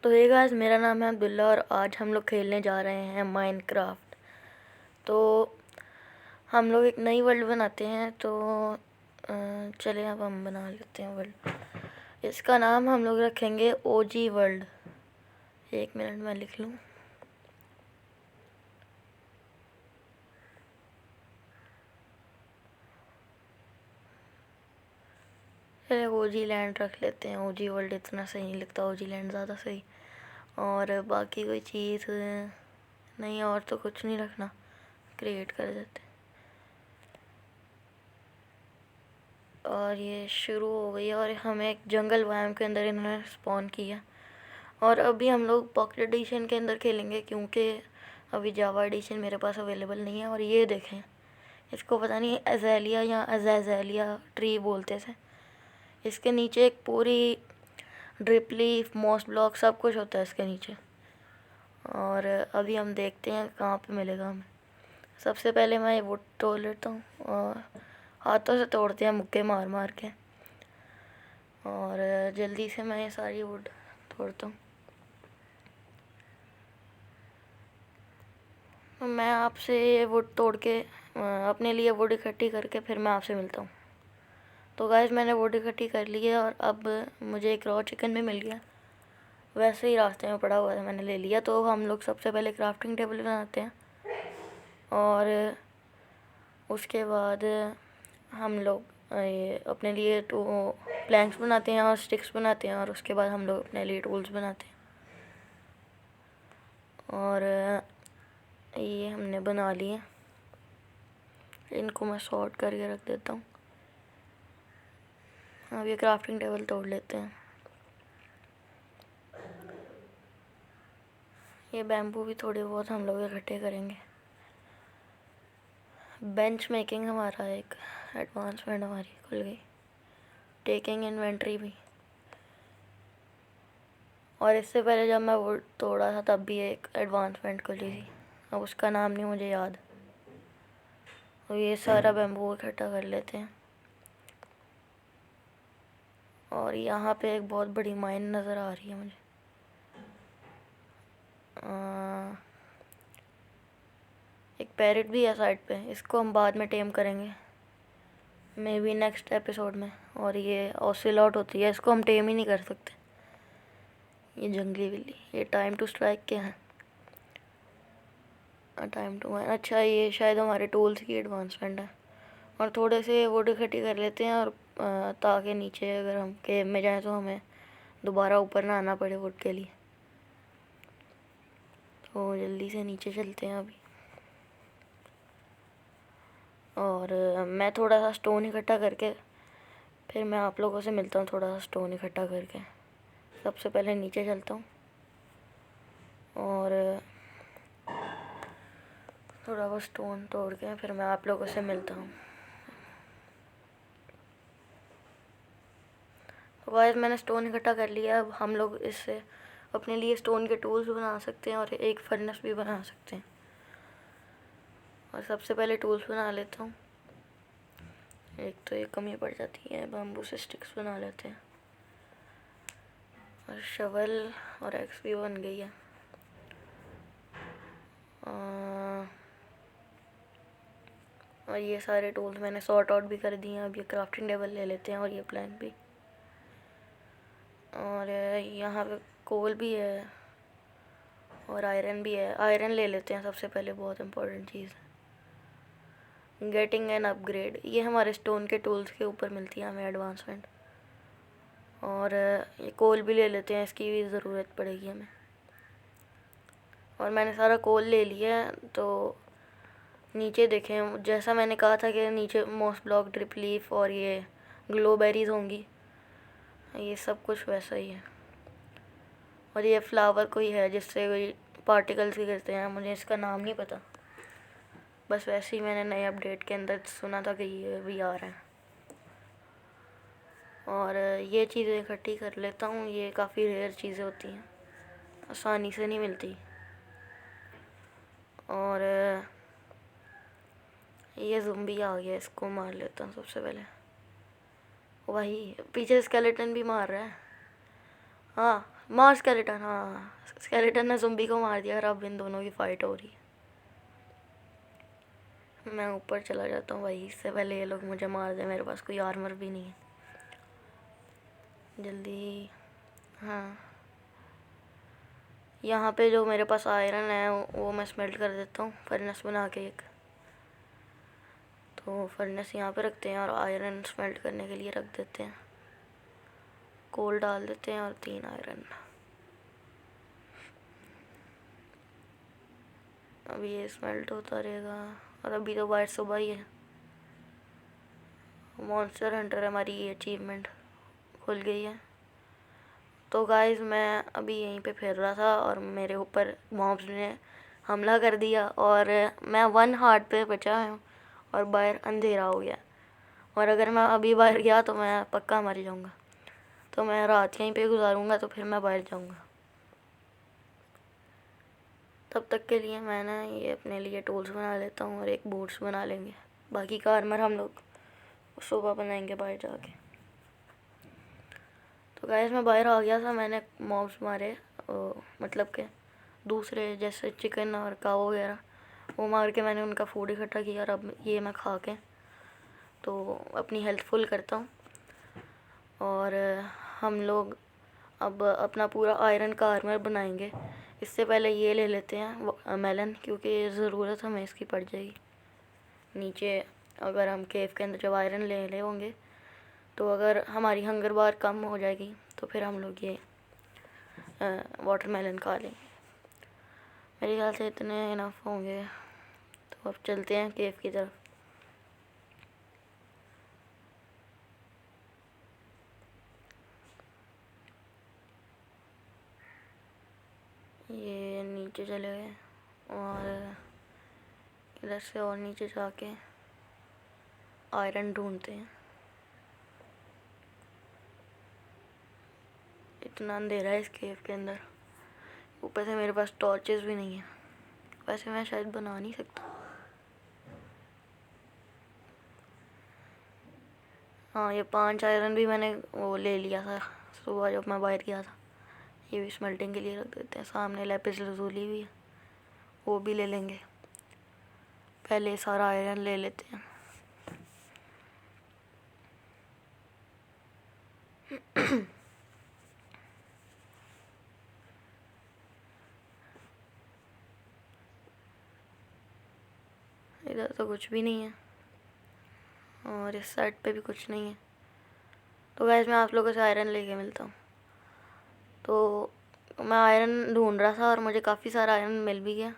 तो hey guys, मेरा नाम है अब्दुल्ला और आज हम लोग खेलने जा रहे हैं माइनक्राफ्ट। तो हम लोग एक नई वर्ल्ड बनाते हैं। तो चलिए अब हम बना लेते हैं वर्ल्ड। इसका नाम हम लोग रखेंगे ओजी वर्ल्ड। 1 मिनट में लिख लूँ। चलिए ओजी लैंड रख लेते हैं। ओजी वर्ल्ड इतना सही नहीं लगता, ओजी लैंड ज़्यादा सही। और बाकी कोई चीज़ नहीं, और तो कुछ नहीं रखना, क्रिएट कर देते हैं। और ये शुरू हो गई और हमें एक जंगल वायम के अंदर इन्होंने स्पॉन किया। और अभी हम लोग पॉकेट एडिशन के अंदर खेलेंगे क्योंकि अभी जावा एडिशन मेरे पास अवेलेबल नहीं है। और ये देखें, इसको पता नहीं अज़ेलिया या अज़ेलिया ट्री बोलते थे। इसके नीचे एक पूरी ड्रिप लीफ, मॉस ब्लॉक सब कुछ होता है इसके नीचे। और अभी हम देखते हैं कहाँ पे मिलेगा हमें। सबसे पहले मैं ये वुड तोड़ लेता हूँ और हाथों से तोड़ते हैं, मुक्के मार मार के। और जल्दी से मैं ये सारी वुड तोड़ता हूँ। तो मैं आपसे ये वुड तोड़ के अपने लिए वुड इकट्ठी करके फिर मैं आपसे मिलता हूँ। तो गाइस, मैंने वुड इकट्ठी कर ली है और अब मुझे एक रॉ चिकन भी मिल गया। वैसे ही रास्ते में पड़ा हुआ था, मैंने ले लिया। तो हम लोग सबसे पहले क्राफ्टिंग टेबल बनाते हैं और उसके बाद हम लोग ये अपने लिए प्लैंक्स बनाते हैं और स्टिक्स बनाते हैं। और उसके बाद हम लोग अपने लिए टूल्स बनाते हैं। और ये हमने बना लिए, इनको मैं सॉर्ट करके रख देता हूँ। अब ये क्राफ्टिंग टेबल तोड़ लेते हैं। ये बैम्बू भी थोड़े बहुत हम लोग इकट्ठे करेंगे। बेंच मेकिंग हमारा एक एडवांसमेंट हमारी खुल गई। टेकिंग इन्वेंट्री भी। और इससे पहले जब मैं वो तोड़ा था तब भी एक एडवांसमेंट खुली थी, अब उसका नाम नहीं मुझे याद। तो ये सारा बैम्बू इकट्ठा कर लेते हैं। और यहाँ पे एक बहुत बड़ी माइन नज़र आ रही है मुझे। एक पैरेट भी है साइड पे, इसको हम बाद में टेम करेंगे, मे बी नेक्स्ट एपिसोड में। और ये ऑसिलॉट होती है, इसको हम टेम ही नहीं कर सकते। ये जंगली बिल्ली, ये टाइम टू स्ट्राइक क्या है? टाइम टू माइन, अच्छा ये शायद हमारे टूल्स की एडवांसमेंट है। और थोड़े से वुड इकट्ठी कर लेते हैं और ताकि नीचे अगर हम केव में जाएं तो हमें दोबारा ऊपर ना आना पड़े वुड के लिए। तो जल्दी से नीचे चलते हैं अभी। और मैं थोड़ा सा स्टोन इकट्ठा करके फिर मैं आप लोगों से मिलता हूँ। थोड़ा सा स्टोन इकट्ठा करके सबसे पहले नीचे चलता हूँ और थोड़ा वो स्टोन तोड़ के फिर मैं आप लोगों से मिलता हूँ। तो गाइस, मैंने स्टोन इकट्ठा कर लिया। अब हम लोग इससे अपने लिए स्टोन के टूल्स बना सकते हैं और एक फर्नेस भी बना सकते हैं। और सबसे पहले टूल्स बना लेता हूँ। एक तो ये कमी पड़ जाती है, बैम्बू से स्टिक्स बना लेते हैं। और शवल और एक्स भी बन गई है। और ये सारे टूल्स मैंने सॉर्ट आउट भी कर दिए हैं। अब ये क्राफ्टिंग टेबल ले लेते हैं और ये प्लैंक भी। और यहाँ पे कोल भी है और आयरन भी है। आयरन ले लेते हैं सबसे पहले, बहुत इम्पोर्टेंट चीज़ है। गेटिंग एन अपग्रेड, ये हमारे स्टोन के टूल्स के ऊपर मिलती है हमें एडवांसमेंट। और ये कोल भी ले लेते हैं, इसकी भी ज़रूरत पड़ेगी हमें। और मैंने सारा कोल ले लिया है। तो नीचे देखें, जैसा मैंने कहा था कि नीचे मॉस ब्लॉक, ड्रिप लीफ और ये ग्लोबेरीज होंगी, ये सब कुछ वैसा ही है। और ये फ्लावर कोई है जिससे कोई पार्टिकल्स गिरते हैं, मुझे इसका नाम नहीं पता, बस वैसे ही मैंने नए अपडेट के अंदर सुना था कि ये भी आ रहा है। और ये चीज़ें इकट्ठी कर लेता हूँ, ये काफ़ी रेयर चीज़ें होती हैं, आसानी से नहीं मिलती। और ये ज़ुम्बी आ गया, इसको मार लेता हूँ सबसे पहले। वही पीछे स्केलेटन भी मार रहा है। हाँ, मार स्केलेटन, हाँ स्केलेटन ने ज़ुम्बी को मार दिया और अब इन दोनों की फ़ाइट हो रही है। मैं ऊपर चला जाता हूँ भाई, इससे पहले ये लोग मुझे मार दे, मेरे पास कोई आर्मर भी नहीं है। जल्दी, हाँ यहाँ पे जो मेरे पास आयरन है वो मैं स्मेल्ट कर देता हूँ फर्नेस बना के एक। तो फर्नेस यहाँ पे रखते हैं और आयरन स्मेल्ट करने के लिए रख देते हैं। कोल डाल देते हैं और 3 आयरन। अभी ये स्मेल्ट होता रहेगा और अभी तो बाहर सुबह ही है। मॉन्स्टर हंटर हमारी ये अचीवमेंट खुल गई है। तो गाइस मैं अभी यहीं पे फिर रहा था और मेरे ऊपर मॉब्स ने हमला कर दिया और मैं 1 हार्ट पे बचा हूँ और बाहर अंधेरा हो गया। और अगर मैं अभी बाहर गया तो मैं पक्का मर जाऊँगा, तो मैं रात यहीं पे गुजारूँगा, तो फिर मैं बाहर जाऊँगा। तब तक के लिए मैं ना ये अपने लिए टूल्स बना लेता हूँ और एक बूट्स बना लेंगे। बाकी का आर्मर हम लोग सुबह बनाएंगे बाहर जाके। तो गाइस मैं बाहर आ गया था, मैंने मॉब्स मारे, मतलब के दूसरे जैसे चिकन और काऊ वगैरह, वो मार के मैंने उनका फूड इकट्ठा किया और अब ये मैं खा के तो अपनी हेल्थ फुल करता हूँ। और हम लोग अब अपना पूरा आयरन का आर्मर बनाएंगे। इससे पहले ये ले लेते हैं मेलन, क्योंकि ज़रूरत हमें इसकी पड़ जाएगी नीचे। अगर हम केव के अंदर जब आयरन ले होंगे तो अगर हमारी हंगर बार कम हो जाएगी तो फिर हम लोग ये वाटरमेलन खा लेंगे। मेरे ख्याल से इतने इनफ होंगे, तो अब चलते हैं केव की तरफ। ये नीचे चले गए और इधर से और नीचे जाके आयरन ढूंढते हैं। इतना अंधेरा है इस केव के अंदर, ऊपर से मेरे पास टॉर्चेस भी नहीं है। वैसे मैं शायद बना नहीं सकता। हाँ ये 5 आयरन भी मैंने वो ले लिया था सुबह जब मैं बाहर गया था। ये भी स्मेल्टिंग के लिए रख देते हैं। सामने लैपिस लजूली भी है, वो भी ले लेंगे। पहले सारा आयरन ले लेते हैं। इधर तो कुछ भी नहीं है और इस साइड पे भी कुछ नहीं है। तो गैस मैं आप लोगों से आयरन लेके मिलता हूँ। तो मैं आयरन ढूंढ रहा था और मुझे काफ़ी सारा आयरन मिल भी गया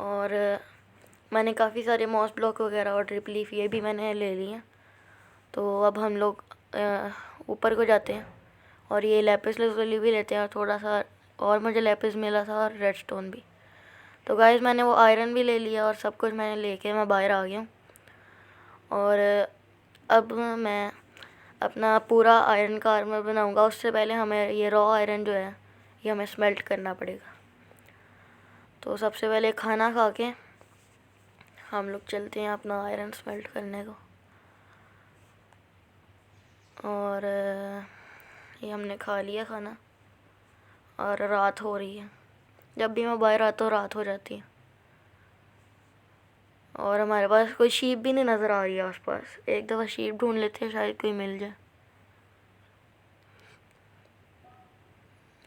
और मैंने काफ़ी सारे मॉस ब्लॉक वगैरह और ड्रिप लीफ ये भी मैंने ले लिए। तो अब हम लोग ऊपर को जाते हैं और ये लैपिस lazuli भी लेते हैं और थोड़ा सा और मुझे लैपिस मिला था और रेडस्टोन भी। तो गाइस मैंने वो आयरन भी ले लिया और सब कुछ मैंने लेके मैं बाहर आ गया हूँ। और अब मैं अपना पूरा आयरन का आर्मर बनाऊंगा। उससे पहले हमें ये रॉ आयरन जो है ये हमें स्मेल्ट करना पड़ेगा। तो सबसे पहले खाना खा के हम लोग चलते हैं अपना आयरन स्मेल्ट करने को। और ये हमने खा लिया खाना और रात हो रही है। जब भी मैं बाहर आता हूँ रात हो जाती है और हमारे पास कोई शीप भी नहीं नज़र आ रही है आसपास। एक दफ़ा शीप ढूंढ लेते हैं, शायद कोई मिल जाए।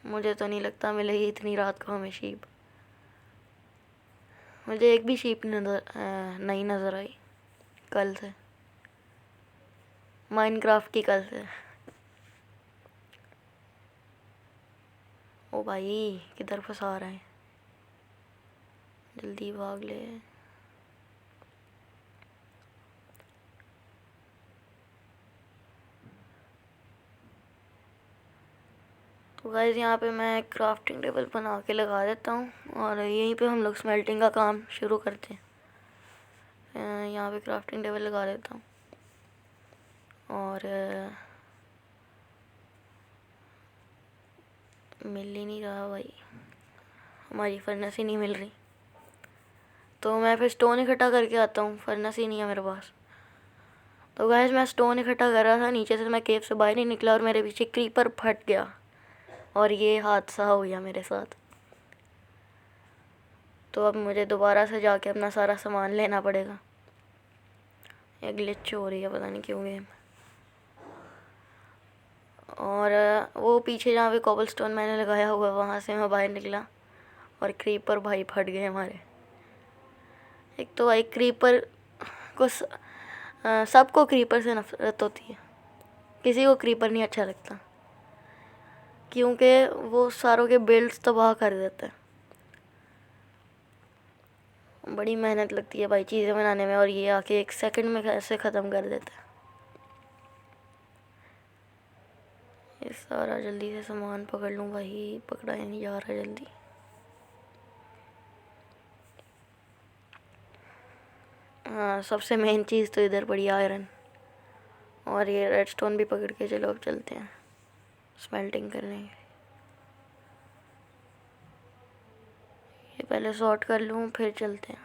मुझे तो नहीं लगता मिलेगी इतनी रात को हमें शीप। मुझे एक भी शीप नहीं नज़र आई कल से, माइनक्राफ्ट की कल से। ओ भाई किधर फंसा रहे हैं, जल्दी भाग ले। तो गाइस यहाँ पे मैं क्राफ्टिंग टेबल बना के लगा देता हूँ और यहीं पे हम लोग स्मेल्टिंग का काम शुरू करते हैं। यहाँ पे क्राफ्टिंग टेबल लगा देता हूँ और मिल ही नहीं रहा भाई, हमारी फर्नेस ही नहीं मिल रही। तो मैं फिर स्टोन इकट्ठा करके आता हूँ, फर्नेस ही नहीं है मेरे पास। तो गाइस मैं स्टोन इकट्ठा कर रहा था, नीचे से मैं केव से बाहर नहीं निकला और मेरे पीछे क्रीपर फट गया। और ये हादसा हो गया मेरे साथ। तो अब मुझे दोबारा से जाके अपना सारा सामान लेना पड़ेगा। ये ग्लिच हो रही है, पता नहीं क्यों गेम। और वो पीछे जहाँ पे कॉबलस्टोन मैंने लगाया हुआ वहाँ से मैं बाहर निकला और क्रीपर भाई फट गए हमारे। एक तो भाई क्रीपर को सबको क्रीपर से नफरत होती है, किसी को क्रीपर नहीं अच्छा लगता, क्योंकि वो सारों के बिल्ड्स तबाह कर देता है। बड़ी मेहनत लगती है भाई चीज़ें बनाने में, और ये आके 1 सेकंड में कैसे ख़त्म कर देता है। ये सारा जल्दी से सामान पकड़ लूँ भाई, पकड़ा ही नहीं जा रहा जल्दी। हाँ, सबसे मेन चीज़ तो इधर पड़ी आयरन, और ये रेडस्टोन भी पकड़ के चलो अब चलते हैं स्मेल्टिंग करने। ये पहले सॉर्ट कर लूँ फिर चलते हैं।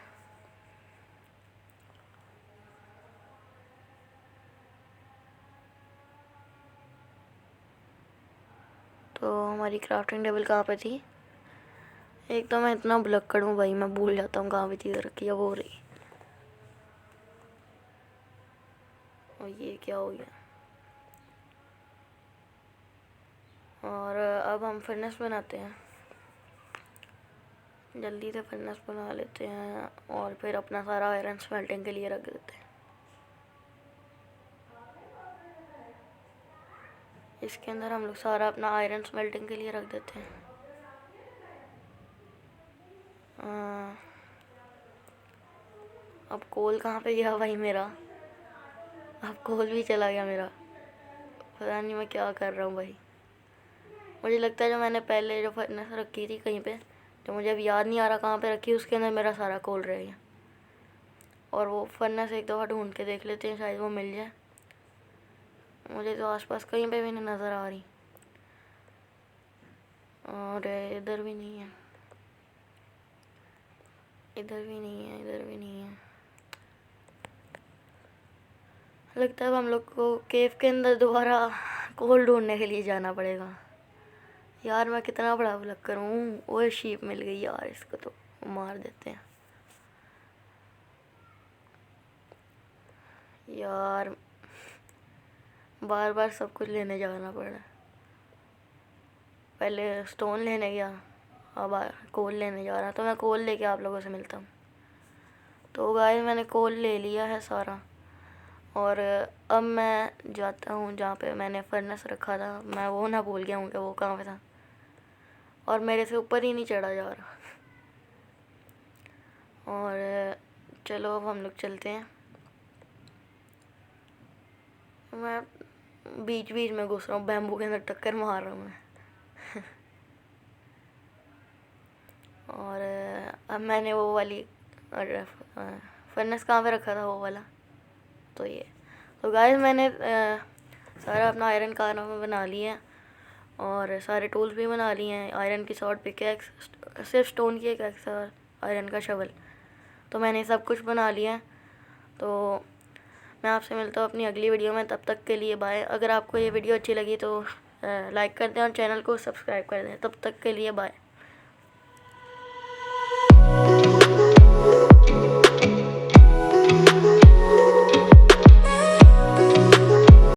तो हमारी क्राफ्टिंग टेबल कहाँ पे थी? एक तो मैं इतना भुलक्कड़ हूँ भाई, मैं भूल जाता हूँ कहाँ पे चीज़ रखी है। वो रही। और ये क्या हो गया? और अब हम फर्नेस बनाते हैं, जल्दी से फर्नेस बना लेते हैं और फिर अपना सारा आयरन स्मेल्टिंग के लिए रख देते हैं। इसके अंदर हम लोग सारा अपना आयरन स्मेल्टिंग के लिए रख देते हैं। अब कोल कहाँ पे गया भाई मेरा? अब कोल भी चला गया मेरा, पता नहीं मैं क्या कर रहा हूँ भाई। मुझे लगता है जो मैंने पहले जो फर्नेस रखी थी कहीं पे, जो मुझे अब याद नहीं आ रहा कहाँ पे रखी, उसके अंदर मेरा सारा कोल रह गया। और वो फर्नेस एक दफ़ा ढूंढ के देख लेते हैं, शायद वो मिल जाए। मुझे तो आसपास कहीं पे भी नहीं नज़र आ रही, और इधर भी नहीं है, इधर भी नहीं है, इधर भी नहीं है। लगता है अब हम लोग को केव के अंदर दोबारा कोल ढूंढने के लिए जाना पड़ेगा। यार मैं कितना बड़ा भलक करूँ। वो शीप मिल गई यार, इसको तो मार देते हैं यार। बार बार सब कुछ लेने जाना पड़ रहा है। पहले स्टोन लेने गया, अब कोल लेने जा रहा। तो मैं कोल लेके आप लोगों से मिलता हूँ। तो गाइस मैंने कोल ले लिया है सारा, और अब मैं जाता हूँ जहाँ पे मैंने फर्नेस रखा था। मैं वो ना भूल गया हूँ कि वो कहाँ पे था, और मेरे से ऊपर ही नहीं चढ़ा जा रहा। और चलो अब हम लोग चलते हैं। मैं बीच बीच में घुस रहा हूँ, बैम्बू के अंदर टक्कर मार रहा हूँ मैं। और अब मैंने वो वाली फर्नेस कहाँ पे रखा था, वो वाला। तो ये तो गाइस मैंने सारा अपना आयरन कारनामा में बना लिया है, और सारे टूल्स भी बना लिए हैं। आयरन की सॉर्ट, पिकैक्स, सिर्फ स्टोन की एक एक्स, और आयरन का शवल। तो मैंने सब कुछ बना लिया है। तो मैं आपसे मिलता हूँ अपनी अगली वीडियो में। तब तक के लिए बाय। अगर आपको ये वीडियो अच्छी लगी तो लाइक कर दें और चैनल को सब्सक्राइब कर दें। तब तक के लिए बाय।